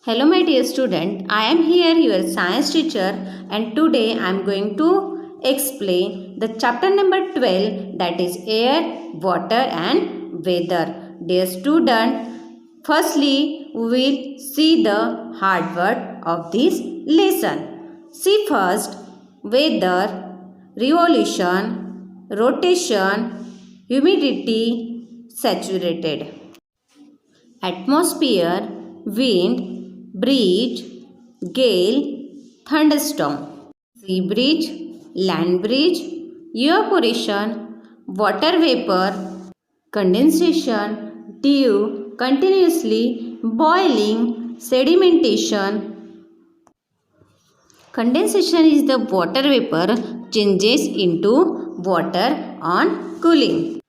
Hello my dear student, I am here your science teacher and today I am going to explain the chapter number 12, that is air, water and weather. Dear student, firstly we will see the hard word of this lesson. See first weather, revolution, rotation, humidity, saturated. Atmosphere, wind, breeze, gale, thunderstorm. Sea breeze, land breeze, evaporation, water vapor, condensation, dew, continuously, boiling, sedimentation. Condensation is the water vapor changes into water on cooling.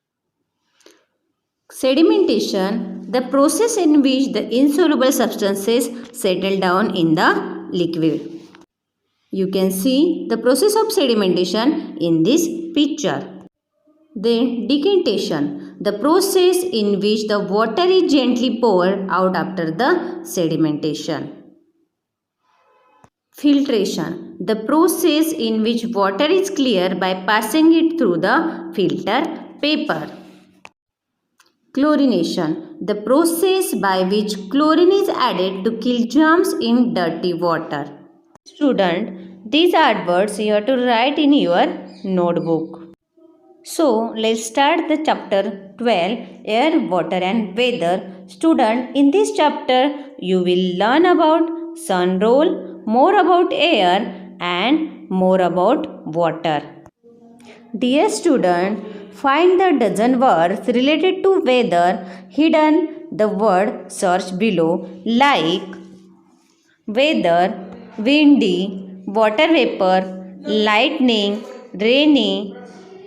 Sedimentation, the process in which the insoluble substances settle down in the liquid. You can see the process of sedimentation in this picture. Then decantation, the process in which the water is gently poured out after the sedimentation. Filtration, the process in which water is clear by passing it through the filter paper. Chlorination, the process by which chlorine is added to kill germs in dirty water. Student, these are words you have to write in your notebook. So, let's start the chapter 12, air, water and weather. Student, in this chapter, you will learn about sun role, more about air and more about water. Dear student, find the dozen words related to weather hidden the word search below, like weather, windy, water vapor, lightning, rainy,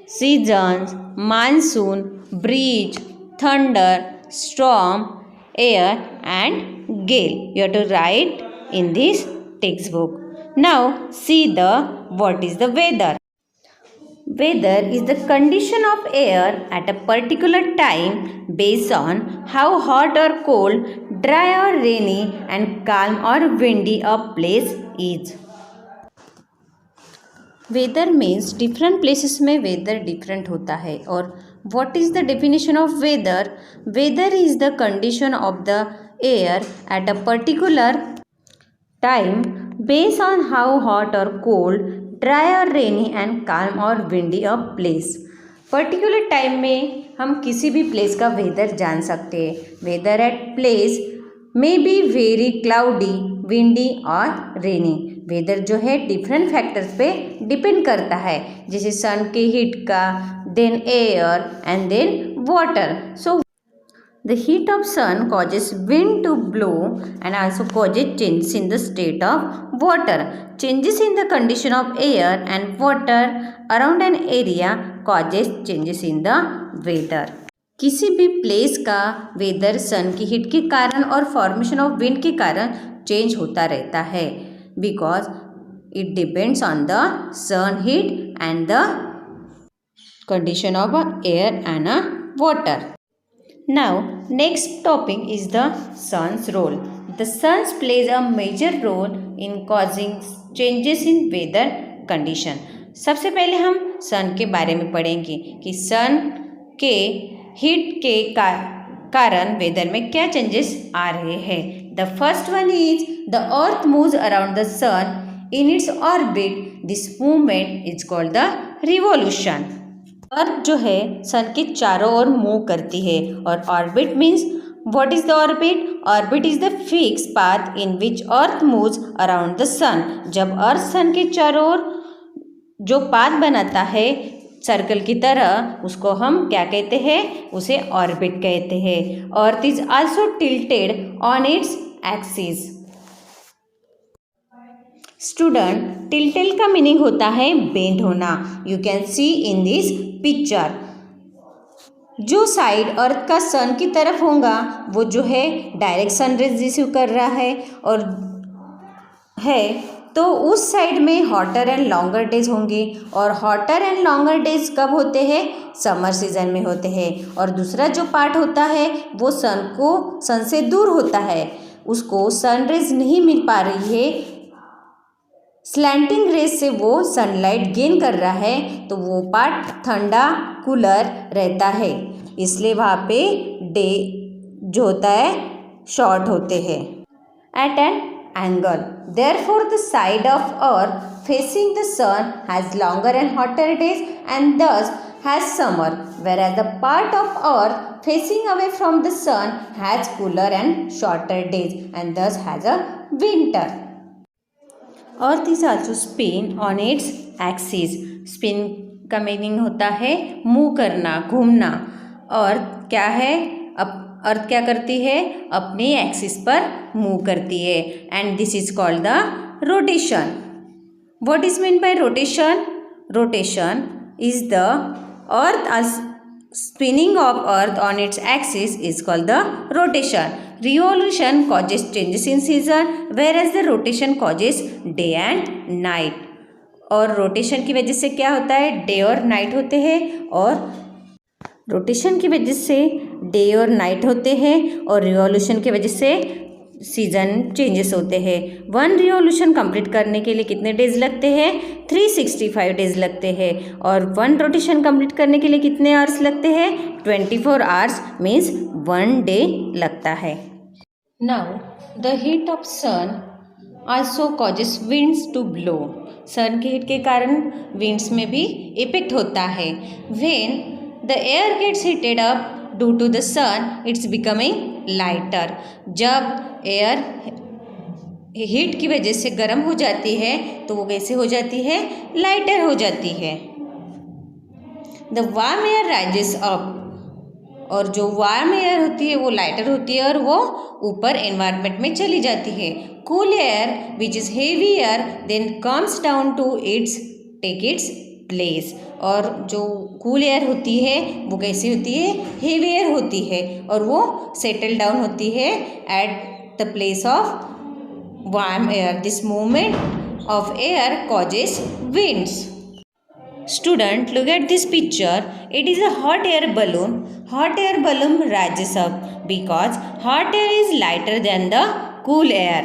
seasons, monsoon, breeze, thunder, storm, air and gale. You have to write in this textbook. Now see the what is the weather. Weather is the condition of air at a particular time based on how hot or cold, dry or rainy and calm or windy a place is. Weather means different places में weather different होता है. और what is the definition of weather? Weather is the condition of the air at a particular time based on how hot or cold, dry or rainy and calm or windy a place. Particular time में हम किसी भी place का weather जान सकते हैं. Weather at place may be very cloudy, windy or rainy. Weather जो है डिफरेंट फैक्टर्स पे डिपेंड करता है, जैसे सन के हीट का, then air and then water. So the heat of sun causes wind to blow and also causes changes in the state of water. Changes in the condition of air and water around an area causes changes in the weather. किसी भी place का weather सन की heat के कारण और formation of wind के कारण change होता रहता है, because it depends on the sun heat and the condition of air and water. Now, next topic is the sun's role. The sun plays a major role in causing changes in weather condition. सबसे पहले हम सन के बारे में पढ़ेंगे कि सन के heat के कारण वेदर में क्या चेंजेस आ रहे हैं. The first one is the earth moves around the sun in its orbit. This movement is called the revolution. Earth जो है सन के चारों ओर मूव करती है. और orbit means what is the orbit? Orbit is the fix path in which earth moves around the sun. जब earth सन के चारों ओर जो पाथ बनाता है सर्कल की तरह, उसको हम क्या कहते हैं? उसे ऑर्बिट कहते हैं. Earth is also tilted on its axis. Student, tilted का मीनिंग होता है बेंड होना. You can see in this picture. जो साइड अर्थ का सन की तरफ होगा वो जो है डायरेक्ट सन रेज रिसीव कर रहा है और है, तो उस साइड में हॉटर एंड लॉन्गर डेज होंगे. और हॉटर एंड लॉन्गर डेज कब होते हैं? समर सीजन में होते हैं. और दूसरा जो पार्ट होता है वो सन से दूर होता है. उसको सनरेज नहीं मिल पा रही है, स्लैंटिंग रेज से वो सनलाइट गेन कर रहा है, तो वो पार्ट ठंडा कूलर रहता है, इसलिए वहाँ पे डे जो होता है शॉर्ट होते हैं। At an angle, therefore the side of earth facing the sun has longer and hotter days and thus has summer, whereas the part of earth facing away from the sun has cooler and shorter days and thus has a winter. Earth is also spin on its axis. Spin का meaning होता है move करना, घूमना। अर्थ क्या है? अर्थ क्या करती है? अपने एक्सिस पर मूव करती है and this is called the rotation. What is mean by rotation? Rotation is the earth spinning of earth on its axis is called the rotation. Revolution causes changes in season whereas the rotation causes day and night. और rotation की वजह से क्या होता है? Day और night होते हैं, और रोटेशन की वजह से डे और नाइट होते हैं, और रिवॉल्यूशन की वजह से सीजन चेंजेस होते हैं। वन रिवॉल्यूशन कंप्लीट करने के लिए कितने डेज लगते हैं? 365 डेज लगते हैं। और वन रोटेशन कंप्लीट करने के लिए कितने आवर्स लगते हैं? 24 आवर्स मीन्स 1 डे लगता है। Now the heat of sun also causes winds to blow. Sun के हीट के कारण विंड्स में भी इफेक्ट होता है। When the air gets heated up due to the sun it's becoming lighter. जब एयर हीट की वजह से गर्म हो जाती है तो वो कैसे हो जाती है? लाइटर हो जाती है। The warm air rises up, और जो वार्म एयर होती है वो लाइटर होती है और वो ऊपर एनवायरनमेंट में चली जाती है। Cool air which is heavier then comes down to its take its place. और जो कूल एयर होती है वो कैसी होती है? हेवी एयर होती है, और वो सेटल डाउन होती है at the place of warm air. This movement of air causes winds. Student, look at this picture. It is a hot air balloon. Hot air balloon rises up because hot air is lighter than the cool air.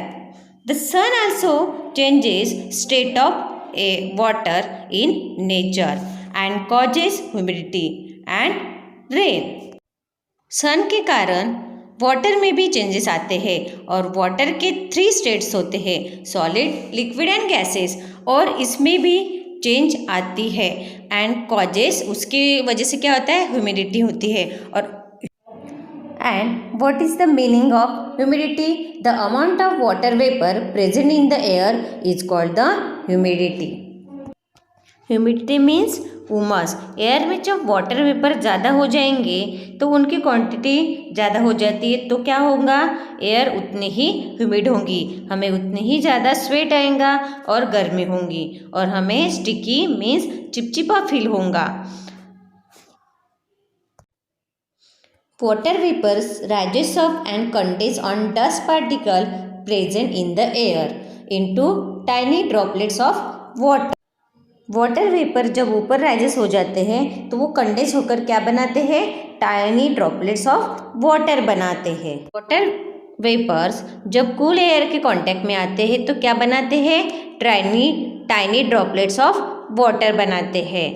The sun also changes state of water in nature and causes humidity and rain. सन के कारण water में भी changes आते हैं, और water के 3 states होते हैं, सॉलिड, लिक्विड एंड गैसेस, और इसमें भी चेंज आती है। एंड कॉजेस, उसकी वजह से क्या होता है? ह्यूमिडिटी होती है। और and what is the meaning of humidity? The amount of water vapour present in the air is called the humidity. Humidity means उमस। एयर में जब वाटर वेपर ज़्यादा हो जाएंगे तो उनकी क्वांटिटी ज़्यादा हो जाती है, तो क्या होगा? एयर उतनी ही ह्यूमिड होगी, हमें उतनी ही ज़्यादा स्वेट आएगा और गर्मी होंगी, और हमें स्टिकी मीन्स चिपचिपा फील होगा। Water vapours rises up and condense on dust particle present in the air into tiny droplets of water. Water vapour जब ऊपर राइजेस हो जाते हैं तो वो कंडेंस होकर क्या बनाते हैं? टाइनी ड्रॉपलेट्स ऑफ वाटर बनाते हैं। वाटर वेपर्स जब कूल एयर के कांटेक्ट में आते हैं तो क्या बनाते हैं? टाइनी ड्रॉपलेट्स ऑफ वाटर बनाते हैं।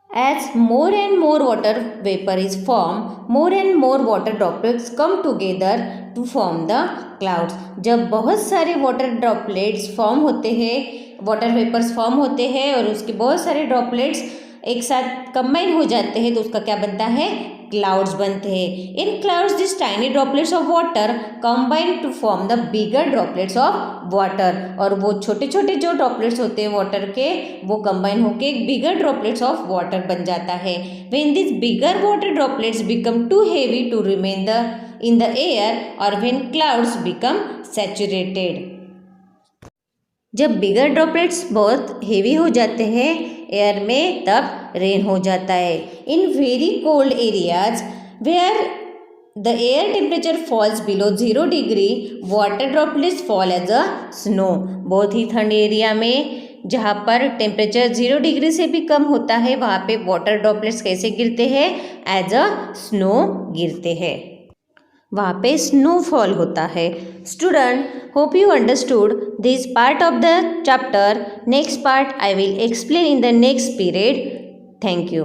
As more and more water vapor is formed, more and more water droplets come together to form the clouds. जब बहुत सारे वाटर ड्रॉपलेट्स फॉर्म होते हैं, वाटर वेपर्स फॉर्म होते हैं और उसके बहुत सारे ड्रॉपलेट्स एक साथ कंबाइन हो जाते हैं तो उसका क्या बनता है? क्लाउड्स बनते हैं। In clouds this tiny droplets of water combine to form the bigger droplets of water. और वो छोटे छोटे जो ड्रॉपलेट्स होते हैं वाटर के वो कंबाइन होकर एक बिगर ड्रॉपलेट्स ऑफ वाटर बन जाता है। When this bigger water droplets become too heavy to remain in the air और व्हेन क्लाउड्स बिकम सैचुरेटेड। जब बिगर ड्रॉपलेट्स बहुत हेवी हो जाते हैं एयर में तब रेन हो जाता है। In very cold areas where the air temperature falls below 0 degree water droplets fall as a snow. बहुत ही ठंड एरिया में जहाँ पर टेम्परेचर 0 डिग्री से भी कम होता है वहाँ पे वाटर ड्रॉपलेट्स कैसे गिरते हैं? एज अ स्नो गिरते हैं। वहाँ पे स्नोफॉल होता है। Student, hope you understood this part of the chapter. Next part I will explain in the next period. Thank you.